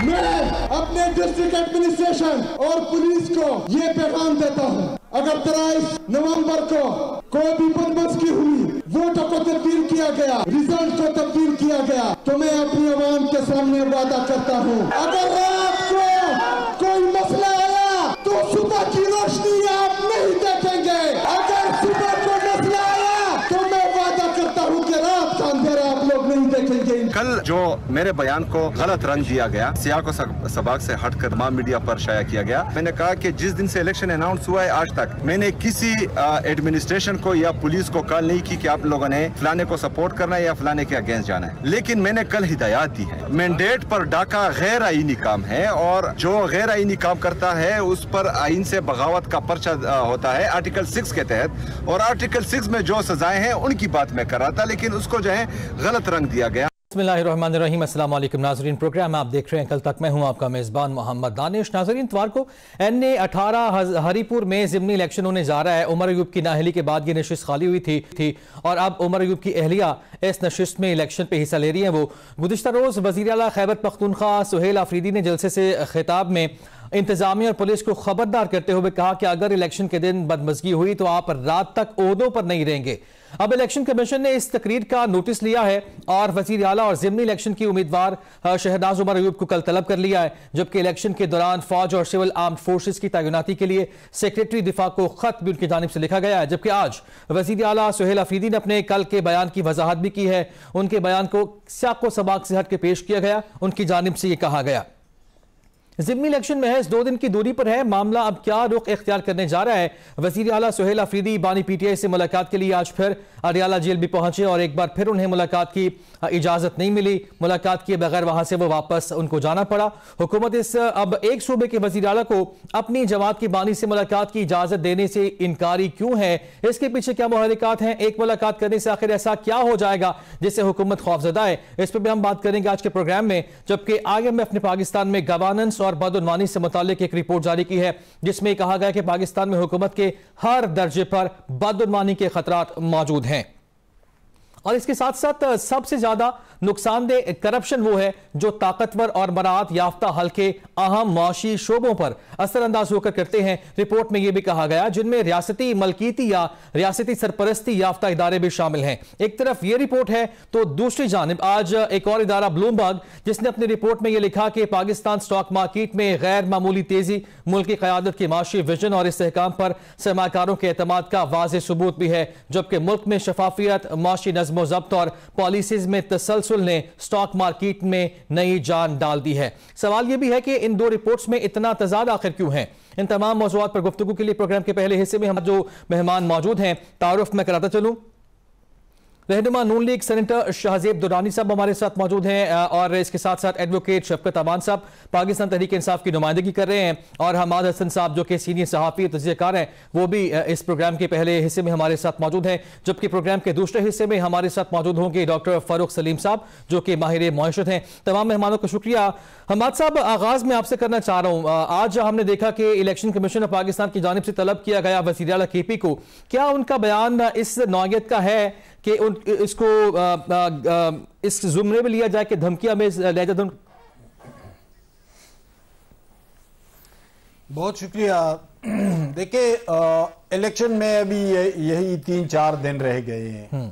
मैं अपने district administration और पुलिस को ये पैगाम देता हूँ, अगर 23 नवंबर को कोई भी बदमाशी हुई, वोटों को तब्दील किया गया, रिजल्ट को तब्दील किया गया, तो मैं अपनी आवाम के सामने वादा करता हूँ, अगर रात को कोई मसला आया तो सुबह की रोशनी आप नहीं देखेंगे। अगर सुबह को मसला आया तो मैं वादा करता हूँ कि रात का अंधेरा आप लोग नहीं देखेंगे। कल जो मेरे बयान को गलत रंग दिया गया, सियाक व सबाक से हटकर तमाम मीडिया पर शाया किया गया, मैंने कहा कि जिस दिन से इलेक्शन अनाउंस हुआ है आज तक मैंने किसी एडमिनिस्ट्रेशन को या पुलिस को कॉल नहीं की कि आप लोगों ने फलाने को सपोर्ट करना है या फलाने के अगेंस्ट जाना है। लेकिन मैंने कल हिदायत दी है, मैंडेट पर डाका गैर आईनी काम है और जो गैर आईनी काम करता है उस पर आइन से बगावत का पर्चा होता है आर्टिकल 6 के तहत, और आर्टिकल 6 में जो सजाएं हैं उनकी बात मैं कर रहा था, लेकिन उसको जो है गलत रंग दिया गया। बिस्मिल्लाहिर्रहमानिर्रहीम, अस्सलाम वालेकुम नाज़रीन। प्रोग्राम आप देख रहे हैं कल तक, मैं हूं आपका मेज़बान मोहम्मद दानिश। नाज़रीन, इतवार को NA 18 हरीपुर में ज़िमनी इलेक्शन होने जा रहा है। उमर अयूब की नाअहली के बाद ये नशिस्त खाली हुई थी और अब उमर अयूब की अहलिया इस नशिस्त में इलेक्शन पे हिस्सा ले रही हैं। वो गुज़िश्ता रोज़ वज़ीर आला खैबर पख्तूनख्वा सुहेल आफरीदी ने जलसे से खिताब में इंतजामिया और पुलिस को खबरदार करते हुए कहा कि अगर इलेक्शन के दिन बदमज़गी हुई तो आप रात तक ओहदों पर नहीं रहेंगे। अब इलेक्शन कमीशन ने इस तकरीर का नोटिस लिया है और वज़ीर आला और ज़िमनी इलेक्शन की उम्मीदवार शहनाज उमर अयूब को कल तलब कर लिया है, जबकि इलेक्शन के दौरान फौज और सिविल आर्म्ड फोर्सेस की तैनाती के लिए सेक्रेटरी दिफा को खत भी उनकी जानिब से लिखा गया है। जबकि आज वज़ीर आला सुहेल आफरीदी ने अपने कल के बयान की वजाहत भी की है। उनके बयान को सियाक व सबाक से हट के पेश किया गया। उनकी जानिब से यह कहा गया, ज़िमनी इलेक्शन महज 2 दिन की दूरी पर है, मामला अब क्या रुख इख्तियार करने जा रहा है। वज़ीर आला सुहेल आफरीदी बानी PTI से मुलाकात के लिए आज फिर अडियाला जेल भी पहुंचे और एक बार फिर उन्हें मुलाकात की इजाज़त नहीं मिली। मुलाकात किए बगैर वहां से वो वापस उनको जाना पड़ा। हुकूमत इस अब एक सूबे के वज़ीर आला को अपनी जमात की बानी से मुलाकात की इजाज़त देने से इनकारी क्यों है, इसके पीछे क्या मुहर्रिकात हैं, एक मुलाकात करने से आखिर ऐसा क्या हो जाएगा जिससे हुकूमत खौफजदा है, इस पर भी हम बात करेंगे आज के प्रोग्राम में। जबकि IMF ने पाकिस्तान में गवर्नेंस और बदउनवानी से मुताल्लिक एक रिपोर्ट जारी की है, जिसमें कहा गया कि पाकिस्तान में हुकूमत के हर दर्जे पर बदउनवानी के खतरात मौजूद हैं और इसके साथ साथ सबसे ज्यादा नुकसानदेह करप्शन वो है जो ताकतवर और मराहत याफ्ता हल्के अहम मुआशी शोबों पर असरअंदाज होकर करते हैं। रिपोर्ट में यह भी कहा गया जिनमें रियासती मलकीती या रियासती सरपरस्ती याफ्ता इदारे भी शामिल हैं। एक तरफ यह रिपोर्ट है तो दूसरी जानिब आज एक और इदारा ब्लूमबर्ग, जिसने अपनी रिपोर्ट में यह लिखा कि पाकिस्तान स्टॉक मार्केट में गैर मामूली तेजी मुल्क की क़यादत की माशी विजन और इस्तेहकाम पर सरमाकारों के एतमाद का वाज़ेह सबूत भी है, जबकि मुल्क में शफाफियत, माशी नज़्म ज़ब्त और पॉलिसीज में तसलसल ने स्टॉक मार्केट में नई जान डाल दी है। सवाल यह भी है कि इन दो रिपोर्ट्स में इतना तजाद आखिर क्यों है। इन तमाम मौज़ूआत पर गुफ्तगू के लिए प्रोग्राम के पहले हिस्से में हम जो मेहमान मौजूद हैं तारुफ में कराता चलूं। रहनुमा नून लीग सेनेटर शाहजेब दुरानी साहब हमारे साथ मौजूद हैं और इसके साथ साथ एडवोकेट शफकत अमान साहब पाकिस्तान तहरीक इंसाफ की नुमाइंदगी कर रहे हैं और हमाद हसन साहब जो कि सीनियर सहाफ़ी तजज़ियाकार हैं वो भी इस प्रोग्राम के पहले हिस्से में हमारे साथ मौजूद हैं, जबकि प्रोग्राम के दूसरे हिस्से में हमारे साथ मौजूद होंगे डॉक्टर फ़ारूक सलीम साहब जो कि माहिर मौइशत हैं। तमाम मेहमानों का शुक्रिया। हमाद साहब, आगाज़ में आपसे करना चाह रहा हूँ, आज हमने देखा कि इलेक्शन कमीशन ऑफ पाकिस्तान की जानिब से तलब किया गया वज़ीर आला KP को, क्या उनका बयान इस नौयत का है कि इसको इस जुमरे में लिया जाए कि धमकियां में लहजा? बहुत शुक्रिया। देखिए, इलेक्शन में अभी यही 3-4 दिन रह गए हैं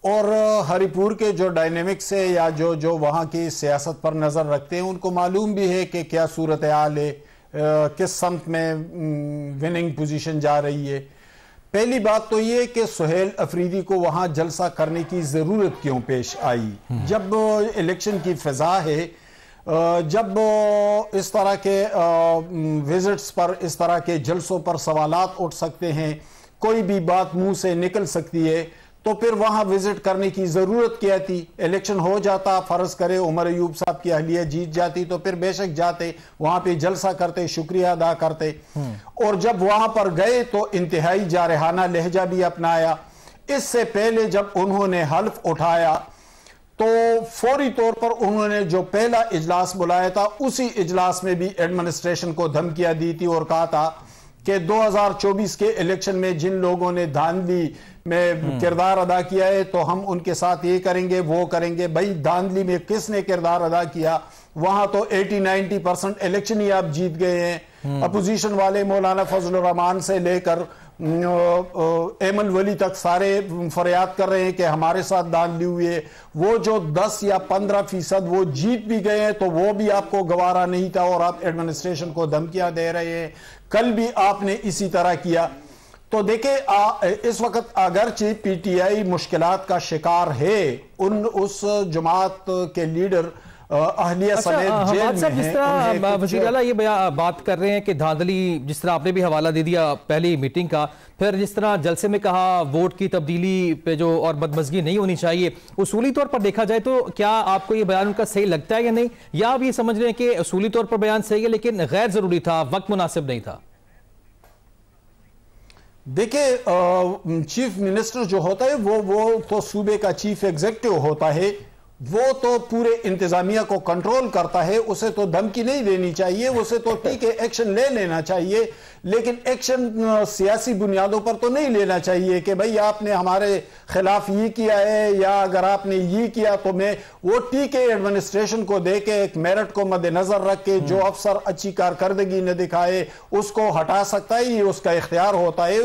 और हरिपुर के जो डायनेमिक्स है या जो वहां की सियासत पर नजर रखते हैं उनको मालूम भी है कि क्या सूरत हाल है, किस समत में विनिंग पोजीशन जा रही है। पहली बात तो ये कि सुहेल अफरीदी को वहां जलसा करने की जरूरत क्यों पेश आई, जब इलेक्शन की फिजा है, जब इस तरह के विजिट्स पर, इस तरह के जलसों पर सवालात उठ सकते हैं, कोई भी बात मुंह से निकल सकती है, तो फिर वहां विजिट करने की जरूरत क्या थी। इलेक्शन हो जाता, फर्ज करे उमर अयूब साहब की अहलिया जीत जाती तो फिर बेशक जाते, वहां पे जलसा करते, शुक्रिया अदा करते। और जब वहां पर गए तो इंतहाई जारहाना लहजा भी अपनाया। इससे पहले जब उन्होंने हल्फ उठाया तो फौरी तौर पर उन्होंने जो पहला इजलास बुलाया था उसी इजलास में भी एडमिनिस्ट्रेशन को धमकियां दी थी और कहा था कि 2024 के इलेक्शन में जिन लोगों ने धांधली में किरदार अदा किया है तो हम उनके साथ ये करेंगे वो करेंगे। भाई धांधली में किसने किरदार अदा किया? वहां तो 80-90% इलेक्शन ही आप जीत गए हैं। अपोजिशन वाले मौलाना फजलुर रहमान से लेकर एमन वली तक सारे फरियाद कर रहे हैं कि हमारे साथ धांधली हुई है। वो जो 10 या 15% वो जीत भी गए हैं तो वो भी आपको गवारा नहीं था और आप एडमिनिस्ट्रेशन को धमकियां दे रहे हैं। कल भी आपने इसी तरह किया। तो देखिए इस वक्त अगरचे पीटीआई मुश्किलात का शिकार है, उस जमात के लीडर अहलिया समेत जेल में हैं। जिस तरह वज़ीर आला ये बात कर रहे हैं कि धांधली, जिस तरह आपने भी हवाला दे दिया पहली मीटिंग का, फिर जिस तरह जलसे में कहा वोट की तब्दीली पे जो और बदमज़गी नहीं होनी चाहिए, उसूली तौर पर देखा जाए तो क्या आपको ये बयान उनका सही लगता है या नहीं, या आप ये समझ रहे हैं कि उसूली तौर पर बयान सही है लेकिन गैर जरूरी था, वक्त मुनासिब नहीं था? देखिए चीफ मिनिस्टर जो होता है वो तो सूबे का चीफ एग्जीक्यूटिव होता है, वो तो पूरे इंतजामिया को कंट्रोल करता है। उसे तो धमकी नहीं देनी चाहिए, उसे तो ठीक है एक्शन ले लेना चाहिए, लेकिन एक्शन सियासी बुनियादों पर तो नहीं लेना चाहिए कि भाई आपने हमारे खिलाफ ये किया है या अगर आपने ये किया तो मैं वो ठीक है एडमिनिस्ट्रेशन को दे के एक मेरिट को मद्देनजर रख के जो अफसर अच्छी कारकर्दगी न दिखाए उसको हटा सकता है, ये उसका इख्तियार होता है,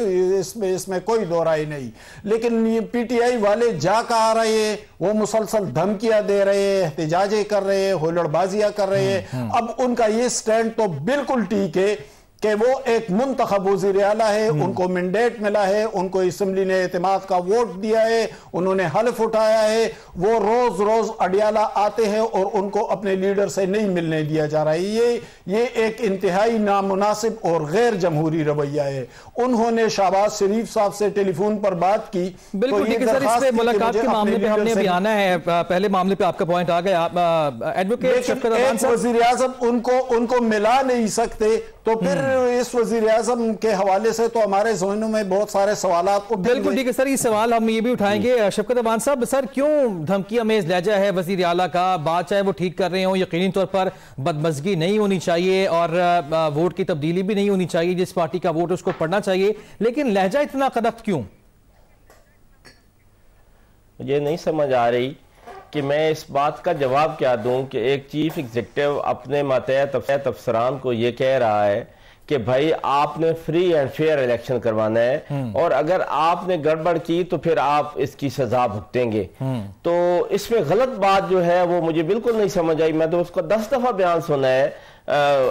इसमें कोई दो राय नहीं। लेकिन ये पीटीआई वाले जा आ रहे हैं, वो मुसलसल धमकियां दे रहे हैं, एहतजाजें कर रहे हैं, हुल्लड़बाजियां कर रहे हैं। अब उनका ये स्टैंड तो बिल्कुल ठीक है कि वो एक मुंतखब वज़ीर आला है, उनको मैंडेट मिला है, उनको असेंबली ने एतमाद का वोट दिया है, उन्होंने हल्फ उठाया है, वो रोज रोज अडियाला आते हैं और उनको अपने लीडर से नहीं मिलने दिया जा रहा है। ये एक इंतहाई नामुनासिब और गैर जमहूरी रवैया है। उन्होंने शहबाज शरीफ साहब से टेलीफोन पर बात की। बिल्कुल ठीक है सर, इस पे मुलाकात के मामले पे हमने अभी आना है, पहले मामले पे आपका पॉइंट आ गया। एडवोकेट शफकत अमान साहब, वज़ीर आज़म उनको मिला नहीं सकते तो फिर इस वज़ीर आज़म के हवाले से तो हमारे ज़हनों में बहुत सारे सवालात उठेंगे। बिल्कुल ठीक है सर, ये सवाल हम ये भी उठाएंगे। शफकत अमान साहब, सर क्यों धमकी अमेज लहजा है वज़ीर आला का? बात चाहे वो ठीक कर रहे हो, यकीनी तौर पर बदमज़गी नहीं होनी चाहिए और वोट की तब्दीली भी नहीं होनी चाहिए, जिस पार्टी का वोट उसको पढ़ना चाहिए, लेकिन लहजा इतना कड़क क्यों? मुझे नहीं समझ आ रही कि मैं इस बात का जवाब क्या दूं कि एक चीफ एग्जीक्यूटिव अपने मातहत अफसरान को ये कह रहा है कि भाई आपने फ्री एंड फेयर इलेक्शन करवाना है और अगर आपने गड़बड़ की तो फिर आप इसकी सजा भुगतेंगे। तो इसमें गलत बात जो है वो मुझे बिल्कुल नहीं समझ आई। मैं तो उसका 10 दफा बयान सुना है।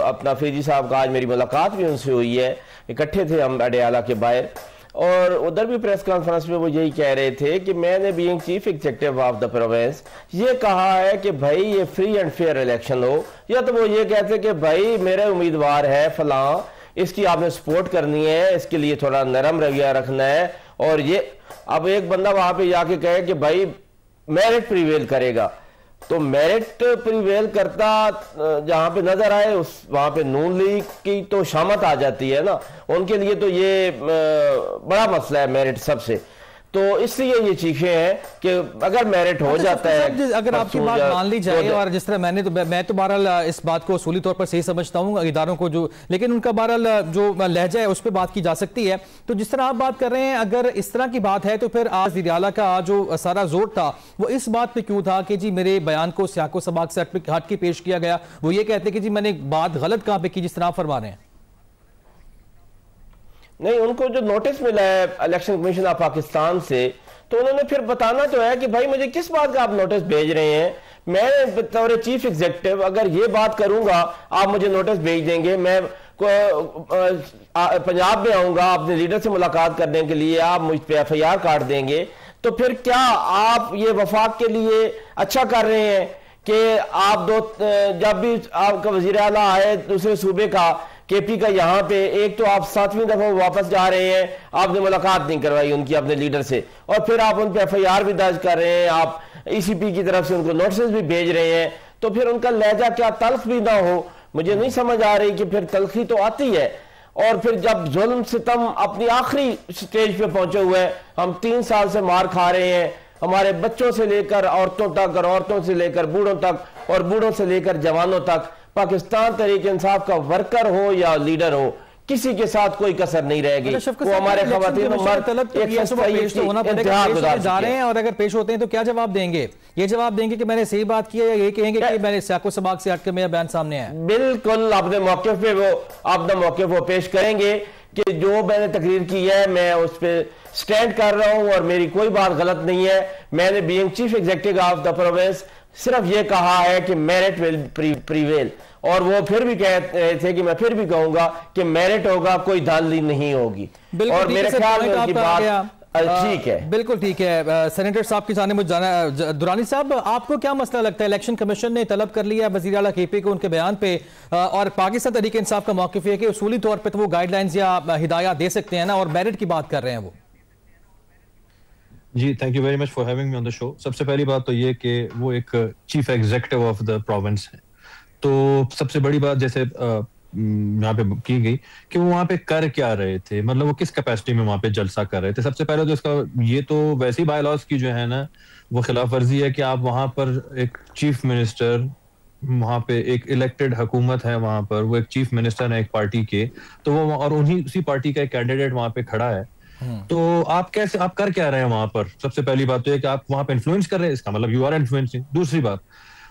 अपना फैजी साहब का आज मेरी मुलाकात भी उनसे हुई है, इकट्ठे थे हम अडियाला के बाहर, और उधर भी प्रेस कॉन्फ्रेंस में वो यही कह रहे थे कि मैंने being chief executive of the province ये कहा है कि भाई ये फ्री एंड फेयर इलेक्शन हो, या तो वो ये कहते कि भाई मेरे उम्मीदवार है फलां, इसकी आपने सपोर्ट करनी है, इसके लिए थोड़ा नरम रवैया रखना है। और ये अब एक बंदा वहां पे जाके कहे कि भाई मेरिट प्रिवेल करेगा, तो मेरिट प्रिवेल करता जहां पे नजर आए उस वहां पे नून लीग की तो शामत आ जाती है ना, उनके लिए तो ये बड़ा मसला है मेरिट सबसे। तो इसलिए ये चीजें हैं कि अगर मेरिट हो जाता है, अगर आपकी बात मान ली जाए, और जिस तरह मैं तो बहरहाल इस बात को उसूली तौर पर सही समझता हूँ इदारों को, जो लेकिन उनका बहरहाल जो लहजा है उस पर बात की जा सकती है। तो जिस तरह आप बात कर रहे हैं, अगर इस तरह की बात है तो फिर आज वज़ीर आला का जो सारा जोर था वो इस बात पर क्यों था कि जी मेरे बयान को सियाको सबाक से हट के पेश किया गया? वो ये कहते कि जी मैंने बात गलत कहाँ पे की, जिस तरह आप फरमा रहे हैं? नहीं, उनको जो नोटिस मिला है इलेक्शन कमीशन ऑफ पाकिस्तान से, तो उन्होंने फिर बताना तो है कि भाई मुझे किस बात का आप नोटिस भेज रहे हैं। मैं बतौर चीफ एग्जीक्यूटिव अगर ये बात करूंगा आप मुझे नोटिस भेज देंगे, मैं पंजाब में आऊंगा अपने लीडर से मुलाकात करने के लिए, आप मुझ पर FIR काट देंगे, तो फिर क्या आप ये वफाक के लिए अच्छा कर रहे हैं कि आप जब भी आपका वजीर आला आए दूसरे सूबे का, KP का, यहाँ पे एक तो आप 7वीं दफा वापस जा रहे हैं, आपने मुलाकात नहीं करवाई उनकी अपने लीडर से, और फिर आप उन पे FIR भी दर्ज कर रहे हैं, आप ECP की तरफ से उनको नोटिस भी भेज रहे हैं, तो फिर उनका लहजा क्या तल्ख भी ना हो? मुझे नहीं समझ आ रही कि फिर तल्खी तो आती है। और फिर जब जुल्म सितम अपनी आखिरी स्टेज पे पहुंचे हुए हैं, हम 3 साल से मार खा रहे हैं, हमारे बच्चों से लेकर औरतों तक और औरतों से लेकर बूढ़ों तक और बूढ़ों से लेकर जवानों तक, पाकिस्तान तहरीक इंसाफ का वर्कर हो या लीडर हो, किसी के साथ कोई कसर नहीं रहेगी। वो हमारे खवातीन जा रहे हैं और अगर पेश होते हैं तो क्या जवाब देंगे? ये जवाब देंगे कि मैंने सही बात की है, या ये कहेंगे कि मैंने सियाको सबाक से हटकर मेरा बयान सामने आया? बिल्कुल अपने मौके पे वो पेश करेंगे कि जो मैंने तकरीर की है मैं उस पर स्टैंड कर रहा हूं और मेरी कोई बात गलत नहीं है। मैंने being chief executive of the province सिर्फ ये कहा है कि मेरिट विल प्रीवेल, और वो फिर भी कह रहे थे कि मैं फिर भी कहूंगा कि मेरिट होगा, कोई धांधली नहीं होगी। और मेरे ख्याल में उनकी बात ठीक है। बिल्कुल ठीक है। सेनेटर साहब की जाने मुझे जाना, दुरानी साहब आपको क्या मसला लगता है? इलेक्शन कमीशन ने तलब कर लिया वज़ीर आला केपी को उनके बयान पे, और पाकिस्तान तहरीक इंसाफ का मौक़िफ़ है कि उसूली तौर पे तो वो गाइडलाइंस या हिदायत दे सकते हैं ना, और मेरिट की बात कर रहे हैं वो। जी, thank you very much for having me on the show. सबसे पहली बात तो ये कि वो एक chief executive of the province है, तो सबसे बड़ी बात जैसे यहाँ पे की गई कि वो वहाँ पे कर क्या रहे थे, मतलब वो किस कैपेसिटी में वहाँ पे जलसा कर रहे थे। सबसे पहले तो इसका ये तो वैसी बाय लॉज की जो है ना वो खिलाफ वर्जी है कि आप वहाँ पर एक चीफ मिनिस्टर, वहाँ पे एक इलेक्टेड हुकूमत है, वहाँ पर वो एक चीफ मिनिस्टर है एक पार्टी के, तो वो और उसी पार्टी का एक कैंडिडेट वहाँ पे खड़ा है, तो आप कर क्या रहे हैं वहां पर? सबसे पहली बात तो ये कि आप वहां पे इन्फ्लुएंस कर रहे हैं, इसका मतलब यू आर इन्फ्लुएंसिंग। दूसरी बात,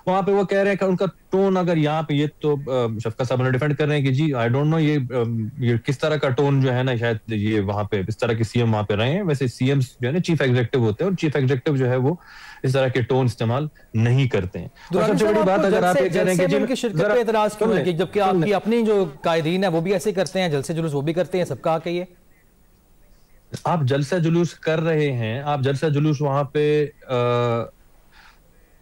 वहां पे वो कह रहे हैं कि उनका टोन, अगर यहाँ पे ये तो शफकत साहब ने डिफेंड कर रहे हैं कि जी आई डोंट नो ये किस तरह का टोन जो है ना, शायद ये वहां पे इस तरह के सीएम वहां पे रहे हैं। वैसे सीएम्स जो है ना चीफ एग्जीक्यूटिव होते हैं, और चीफ एग्जीक्यूटिव जो है वो इस तरह के टोन इस्तेमाल नहीं करते हैं। सबसे बड़ी बात, अगर आप कह रहे हैं कि उनकी शिरकत पे एतराज क्यों है, जबकि आपकी अपनी जो कायदीन है वो भी ऐसे करते हैं, जलसे जुलूस वो भी करते हैं, सबका हक है ये। आप जलसा जुलूस कर रहे हैं, आप जलसा जुलूस वहां पे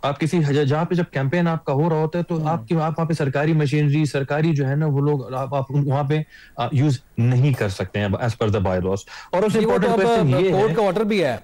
आप किसी जहां पे जब कैंपेन आपका हो रहा होता है तो आप वहां पे सरकारी मशीनरी, सरकारी जो है ना वो लोग आप वहां पे यूज नहीं कर सकते हैं as per the by laws. और उससे इंपॉर्टेंट क्वेश्चन ये है, कोर्ट का ऑर्डर भी है।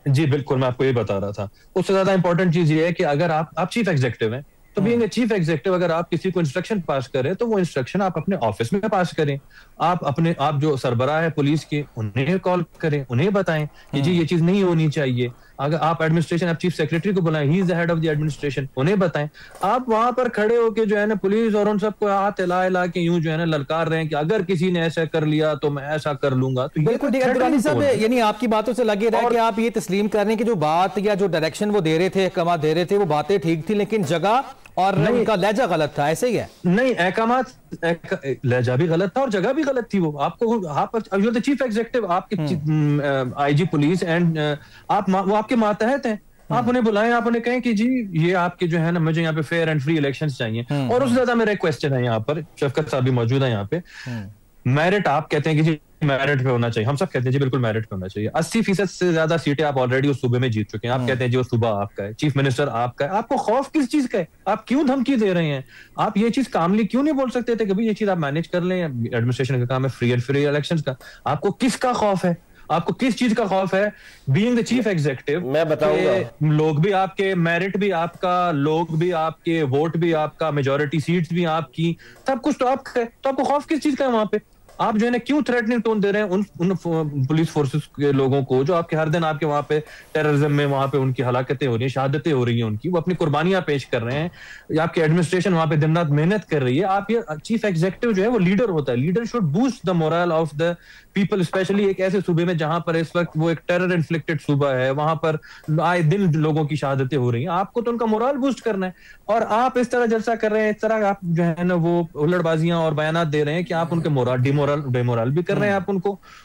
जी बिल्कुल, मैं आपको ये बता रहा था। उससे ज्यादा इंपॉर्टेंट चीज ये है कि अगर आप चीफ एग्जीक्यूटिव हैं, तो बीइंग ए चीफ एग्जीक्यूटिव अगर आप किसी को इंस्ट्रक्शन पास करें तो वो इंस्ट्रक्शन आप अपने ऑफिस में पास करें। आप जो सरबराह है पुलिस के, उन्हें कॉल करें, उन्हें बताएं कि जी ये चीज नहीं होनी चाहिए। अगर आप एडमिनिस्ट्रेशन, आप चीफ सेक्रेटरी को बुलाएं, he is the head of the administration, उन्हें बताएं। आप वहां पर खड़े होके जो है ना पुलिस और उन सबको हाथ हिला के यूं जो है ना ललकार रहे हैं कि अगर किसी ने ऐसा कर लिया तो मैं ऐसा कर लूंगा। तो बिल्कुल ठीक है दुरानी साहब, यानी आपकी बातों से लगे रहा कि आप ये तस्लीम कर रहे हैं कि जो बात या जो डायरेक्शन वो दे रहे थे, अहकाम दे रहे थे, वो बातें ठीक थी, लेकिन जगह और उनका लहजा गलत था, ऐसे ही है? नहीं, अहकामात लहजा भी गलत था और जगह भी गलत थी। वो आपको आप चीफ एग्जीक्यूटिव, आपके आईजी पुलिस एंड वो आपके मातहत हैं। आप उन्हें बुलाएं, आप उन्हें कहें कि जी ये आपके जो है ना, मुझे यहाँ पे फेयर एंड फ्री इलेक्शंस चाहिए। और उससे ज्यादा मेरा एक क्वेश्चन है यहाँ पर, शफकत साहब भी मौजूद है यहाँ पे। मेरिट आप कहते हैं कि जी मेरिट पे होना चाहिए, हम सब कहते हैं जी बिल्कुल मेरिट पे होना चाहिए। 80% से ज्यादा सीटें आप ऑलरेडी उस सूबे में जीत चुके हैं। आप कहते हैं जी वो सूबा आपका है, चीफ मिनिस्टर आपका है, आपको खौफ किस चीज का है? आप क्यों धमकी दे रहे हैं? आप ये चीज कामली क्यों नहीं बोल सकते थे कि भाई ये चीज आप मैनेज कर लें, एडमिनिस्ट्रेशन का काम है फ्री एंड फ्री इलेक्शंस का। आपको किसका खौफ है? आपको किस चीज का खौफ है? बीइंग द चीफ एग्जीक्यूटिव, मैं बताऊंगा, लोग भी आपके, मेरिट भी आपका, लोग भी आपके, वोट भी आपका, मेजोरिटी सीट्स भी आपकी, सब कुछ तो आपका है। तो आपको खौफ किस चीज का है वहां पे? आप जो है ना क्यों थ्रेटनिंग टोन दे रहे हैं उन पुलिस फोर्सेस के लोगों को जो आपके हर दिन आपके वहां पे टेररिज्म में वहां पे उनकी हलाकतें हो रही हैं, शहादतें हो रही हैं उनकी, वो अपनी कुर्बानियां पेश कर रहे हैं। आपकी एडमिनिस्ट्रेशन वहां पे दिन रात मेहनत कर रही है। आप ये चीफ एग्जीक्यूटिव जो है वो लीडर होता है। Leader should boost the moral of the people, specially एक ऐसे सूबे में जहां पर इस वक्त वो एक टेरर इन्फ्लिक्टेड सूबा है, वहां पर आए दिन लोगों की शहादतें हो रही हैं। आपको तो उनका मोरल बूस्ट करना है, और आप इस तरह जलसा कर रहे हैं, इस तरह आप जो है ना वो उलटबाजियां और बयानात दे रहे हैं कि आप उनके मोरल डिमोरल भी कर रहे हैं।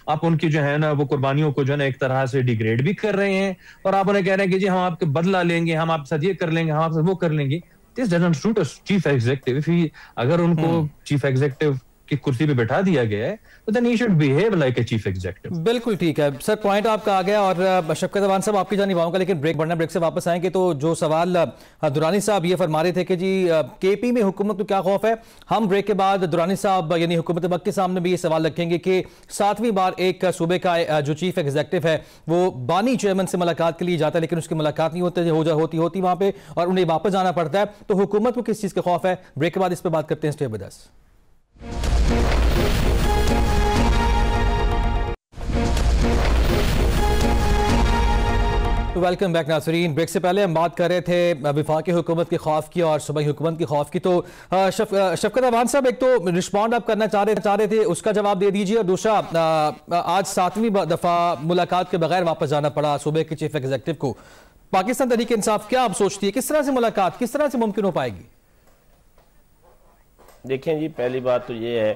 आप उनकी जो है ना वो कुर्बानियों को जो है ना एक तरह से डिग्रेड भी कर रहे हैं, और आप उन्हें कह रहे हैं कि जी हम आपके बदला लेंगे, हम आपके साथ ये कर लेंगे, हम आपसे वो कर लेंगे। This doesn't suit a chief executive. अगर उनको चीफ एग्जीक्यूटिव की कुर्सी पे बैठा दिया गया है तो then he should behave like a chief executive। बिल्कुल ठीक है सर, पॉइंट आपका आ गया। और शफकत अवान साहब आपकी जानिब आऊंगा, लेकिन ब्रेक से वापस आएंगे। तो जो सवाल दुरानी साहब ये फरमा रहे थे कि जी केपी में हुकूमत को क्या खौफ है, हम ब्रेक के बाद दुरानी साहब यानी हुकूमत वक्त के सामने भी ये सवाल रखेंगे कि 7वीं बार एक सूबे का जो चीफ एग्जीक्यूटिव है वो बानी चेयरमैन से मुलाकात के लिए जाता है, लेकिन उसकी मुलाकात नहीं होती वहां पे और उन्हें वापस जाना पड़ता है। तो हुकूमत को किस चीज का खौफ है? ब्रेक के बाद इस पर बात करते हैं। Stay with us. Welcome back नाज़रीन। ब्रेक से पहले हम बात कर रहे थे वफाकी हुकूमत के खौफ की और सूबाई हुकूमत के खौफ की। तो शफकत अवान साहब, एक तो रिस्पॉन्ड आप करना चाह रहे थे, उसका जवाब दे दीजिए। और दूसरा, आज 7वीं दफ़ा मुलाकात के बगैर वापस जाना पड़ा सूबे के चीफ एग्जीक्यूटिव को। पाकिस्तान तहरीक इंसाफ क्या आप सोचती है, किस तरह से मुलाकात किस तरह से मुमकिन हो पाएगी? देखें जी, पहली बात तो ये है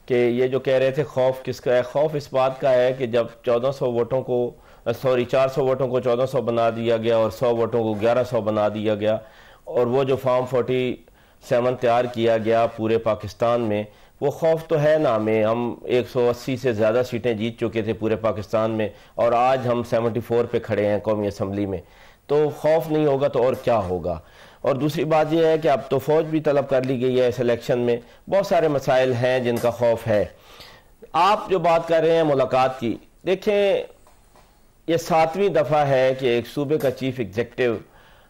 कि ये जो कह रहे थे खौफ किसका है, खौफ इस बात का है कि जब 400 वोटों को 1400 बना दिया गया और 100 वोटों को 1100 बना दिया गया, और वो जो फॉर्म 47 तैयार किया गया पूरे पाकिस्तान में, वो खौफ तो है ना में। हम 180 से ज़्यादा सीटें जीत चुके थे पूरे पाकिस्तान में, और आज हम 74 पे खड़े हैं कौमी असम्बली में। तो खौफ नहीं होगा तो और क्या होगा। और दूसरी बात यह है कि अब तो फौज भी तलब कर ली गई है इस इलेक्शन में। बहुत सारे मसाइल हैं जिनका खौफ है। आप जो बात कर रहे हैं मुलाकात की, देखें ये 7वीं दफ़ा है कि एक सूबे का चीफ एग्जीक्यूटिव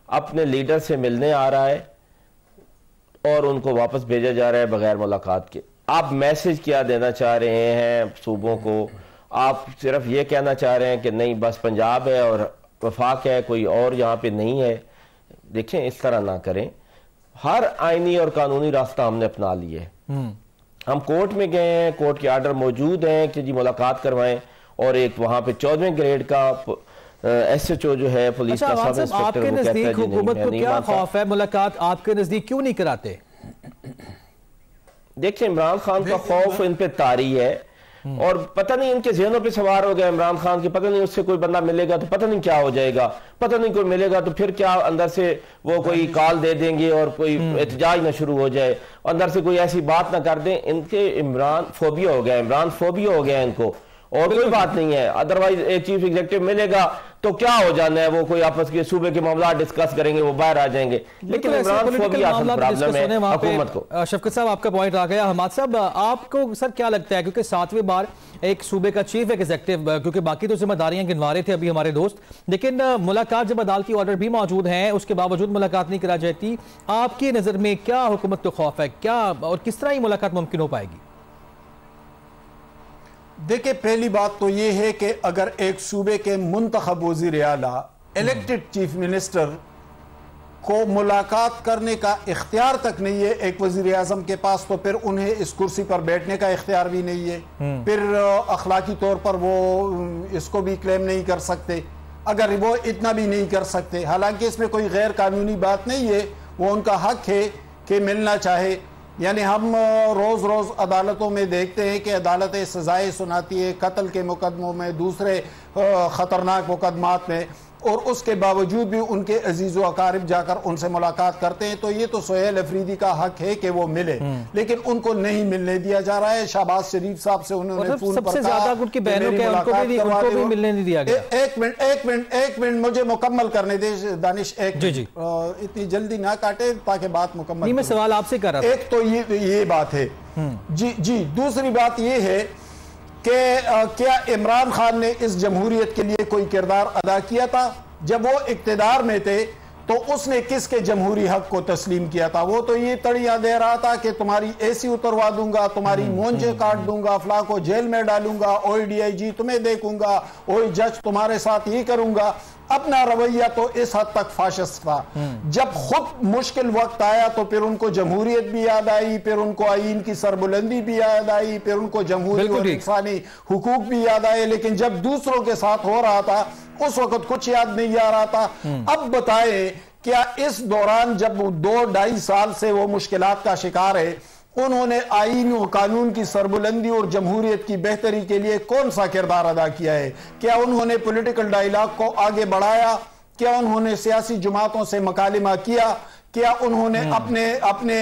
अपने लीडर से मिलने आ रहा है और उनको वापस भेजा जा रहा है बगैर मुलाकात के। आप मैसेज क्या देना चाह रहे हैं सूबों को? आप सिर्फ ये कहना चाह रहे हैं कि नहीं बस पंजाब है और वफाक है, कोई और यहाँ पे नहीं है? देखें, इस तरह ना करें। हर आईनी और कानूनी रास्ता हमने अपना लिए। हम कोर्ट में गए हैं, कोर्ट के आर्डर मौजूद हैं कि जी मुलाकात करवाएं, और एक वहां पे 14वें ग्रेड का SHO जो है पुलिस का सब इंस्पेक्टर, आपके नजदीक हुकूमत को क्या खौफ है? मुलाकात आपके नजदीक क्यों नहीं कराते? देखिए, इमरान खान का खौफ इन पे तारी है, और पता नहीं इनके ज़हनों पे सवार हो गया इमरान खान की। पता नहीं उससे कोई बंदा मिलेगा तो पता नहीं क्या हो जाएगा, पता नहीं कोई मिलेगा तो फिर क्या अंदर से वो कोई कॉल दे देंगे और कोई एहतजाज ना शुरू हो जाए, अंदर से कोई ऐसी बात ना कर दें। इनके इमरान फोबिया हो गया, इमरान फोबिया हो गया इनको, और कोई बात नहीं है। अदरवाइज एक चीफ एग्जीक्यूटिव मिलेगा तो क्या हो जाना है, वो कोई आपस के सूबे के मामला डिस्कस करेंगे, वो बाहर आ जाएंगे। लेकिन इमरान फोबिया प्रॉब्लम है हुकूमत को। शफकत साहब, आपका पॉइंट आ गया। हमाद साहब, आपको सर क्या लगता है, क्योंकि 7वीं बार एक सूबे का चीफ एग्जीक्यूटिव, क्योंकि बाकी तो जिम्मेदारियां गिनवा रहे थे अभी हमारे दोस्त, लेकिन मुलाकात जब अदालती ऑर्डर भी मौजूद हैं उसके बावजूद मुलाकात नहीं करा जाती, आपकी नजर में क्या हुकूमत को खौफ है, क्या और किस तरह ये मुलाकात मुमकिन हो पाएगी? देखिए, पहली बात तो यह है कि अगर एक सूबे के मुंतखब वज़ीर आला इलेक्टेड चीफ मिनिस्टर को मुलाकात करने का इख्तियार तक नहीं है एक वज़ीर आज़म के पास, तो फिर उन्हें इस कुर्सी पर बैठने का इख्तियार भी नहीं है। फिर अखलाकी तौर पर वो इसको भी क्लेम नहीं कर सकते। अगर वो इतना भी नहीं कर सकते, हालांकि इसमें कोई गैर कानूनी बात नहीं है, वो उनका हक है कि मिलना चाहे। यानी हम रोज़ रोज़ अदालतों में देखते हैं कि अदालतें सजाएं सुनाती है कत्ल के मुकदमों में, दूसरे ख़तरनाक मुकदमात में, और उसके बावजूद भी उनके अजीज़ व अकारिब जाकर उनसे मुलाकात करते हैं। तो ये तो सुहेल अफरीदी का हक है कि वो मिले, लेकिन उनको नहीं मिलने दिया जा रहा है। शहबाज शरीफ साहब से उन्होंने फोन पर कहा उनकी बहनों के उनको भी मिलने नहीं दिया गया। एक मिनट मुझे मुकम्मल करने दे दानिश, इतनी जल्दी ना काटे ताकि बात मुकम्मल। मैं सवाल आपसे कर रहा था। एक तो ये बात है जी। दूसरी बात ये है कि क्या इमरान खान ने इस जमहूरियत के लिए कोई किरदार अदा किया था? जब वो इक्तिदार में थे तो उसने किसके जमहूरी हक को तस्लीम किया था? वो तो ये तड़ियां दे रहा था कि तुम्हारी AC उतरवा दूंगा, तुम्हारी मोंजे काट दूंगा, फला को जेल में डालूंगा, OIDIG तुम्हें देखूंगा, OI जज तुम्हारे साथ ये करूंगा। अपना रवैया तो इस हद तक फाशिस्ट था। जब खुद मुश्किल वक्त आया तो फिर उनको जमहूरियत भी याद आई, फिर उनको आईन की सरबुलंदी भी याद आई, फिर उनको जमहूरी और इंसानी हुकूक भी याद आए। लेकिन जब दूसरों के साथ हो रहा था उस वक्त कुछ याद नहीं आ रहा था। अब बताएं, क्या इस दौरान जब 2-2.5 साल से वो मुश्किलात का शिकार है, उन्होंने आईन और कानून की सरबुलंदी और जमहूरियत की बेहतरी के लिए कौन सा किरदार अदा किया है? क्या उन्होंने पॉलिटिकल डायलॉग को आगे बढ़ाया? क्या उन्होंने सियासी जमातों से मुकालिमा किया? क्या उन्होंने अपने